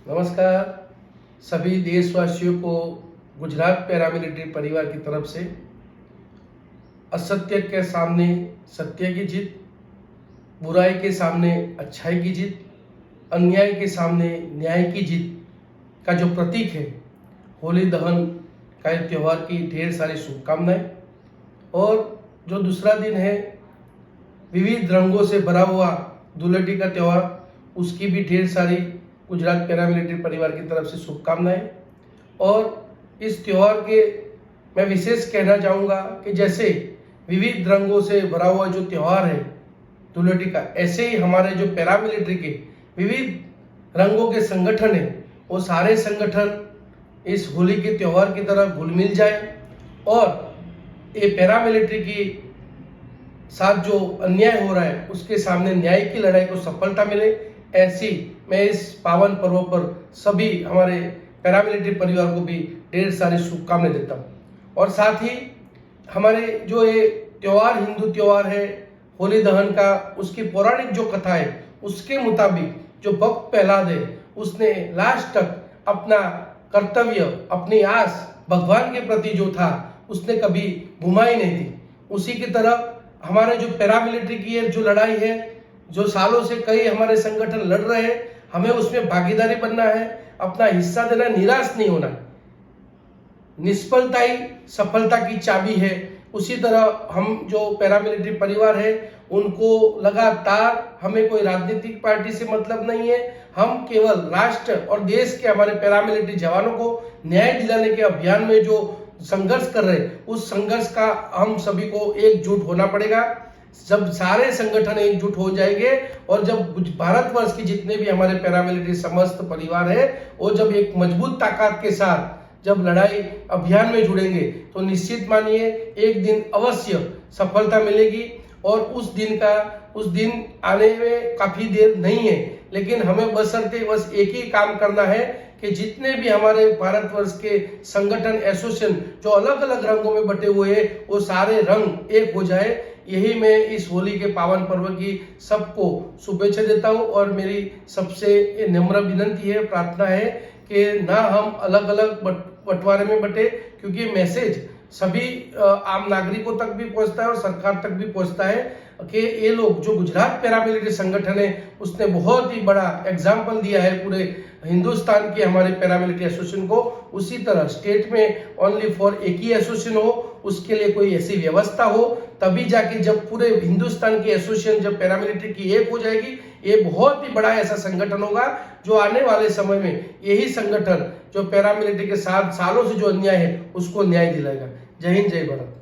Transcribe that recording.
नमस्कार सभी देशवासियों को। गुजरात पैरामिलिट्री परिवार की तरफ से असत्य के सामने सत्य की जीत, बुराई के सामने अच्छाई की जीत, अन्याय के सामने न्याय की जीत का जो प्रतीक है होली दहन का त्यौहार की ढेर सारी शुभकामनाएं। और जो दूसरा दिन है विविध रंगों से भरा हुआ धुलेटी का त्यौहार, उसकी भी ढेर सारी गुजरात पैरामिलिट्री परिवार की तरफ से शुभकामनाएं। और इस त्यौहार के मैं विशेष कहना चाहूँगा कि जैसे विविध रंगों से भरा हुआ जो त्यौहार है धुलेटी का, ऐसे ही हमारे जो पैरामिलिट्री के विविध रंगों के संगठन है वो सारे संगठन इस होली के त्यौहार की तरह घुल मिल जाए और ये पैरामिलिट्री की साथ जो अन्याय हो रहा है उसके सामने न्याय की लड़ाई को सफलता मिले, ऐसी मैं इस पावन पर्व पर सभी हमारे पैरामिलिट्री परिवार को भी ढेर सारी शुभकामनाएं देता हूँ। और साथ ही हमारे जो ये त्यौहार हिंदू त्यौहार है होली दहन का, उसकी पौराणिक जो कथा है उसके मुताबिक जो भक्त प्रहलाद है उसने लास्ट तक अपना कर्तव्य, अपनी आस भगवान के प्रति जो था उसने कभी घुमाई नहीं थी। उसी की तरह हमारे जो पैरामिलिट्री की जो लड़ाई है, जो सालों से कई हमारे संगठन लड़ रहे हैं, हमें उसमें भागीदारी बनना है, अपना हिस्सा देना, निराश नहीं होना। निष्फलता ही सफलता की चाबी है। उसी तरह हम जो पैरामिलिट्री परिवार है उनको लगातार, हमें कोई राजनीतिक पार्टी से मतलब नहीं है, हम केवल राष्ट्र और देश के हमारे पैरामिलिट्री जवानों को न्याय दिलाने के अभियान में जो संघर्ष कर रहे हैं उस संघर्ष का हम सभी को एकजुट होना पड़ेगा। जब सारे संगठन एकजुट हो जाएंगे और जब भारतवर्ष की जितने भी हमारे पैरामिलिट्री समस्त परिवार है वो जब एक मजबूत ताकत के साथ जब लड़ाई अभियान में जुड़ेंगे तो निश्चित मानिए एक दिन अवश्य सफलता मिलेगी। और उस दिन आने में काफी देर नहीं है, लेकिन हमें बस एक ही काम करना है कि जितने भी हमारे भारतवर्ष के संगठन एसोसिएशन जो अलग अलग रंगों में बटे हुए हैं वो सारे रंग एक हो जाए। यही मैं इस होली के पावन पर्व की सबको शुभेच्छा देता हूँ। और मेरी सबसे नम्र विनती है, प्रार्थना है कि ना हम अलग अलग बंटवारे में बटे, क्योंकि मैसेज सभी आम नागरिकों तक भी पहुंचता है और सरकार तक भी पहुंचता है कि ये लोग जो गुजरात पैरामिलिट्री संगठन है उसने बहुत ही बड़ा एग्जाम्पल दिया है पूरे हिंदुस्तान के हमारे पैरामिलिट्री एसोसिएशन को। उसी तरह स्टेट में ओनली फॉर एक ही एसोसिएशन हो, उसके लिए कोई ऐसी व्यवस्था हो, तभी जाके जब पूरे हिंदुस्तान की एसोसिएशन जब पैरामिलिट्री की एक हो जाएगी, ये बहुत ही बड़ा ऐसा संगठन होगा जो आने वाले समय में यही संगठन जो पैरामिलिट्री के साथ सालों से जो अन्याय है उसको न्याय दिलाएगा। जय हिंद, जय भारत।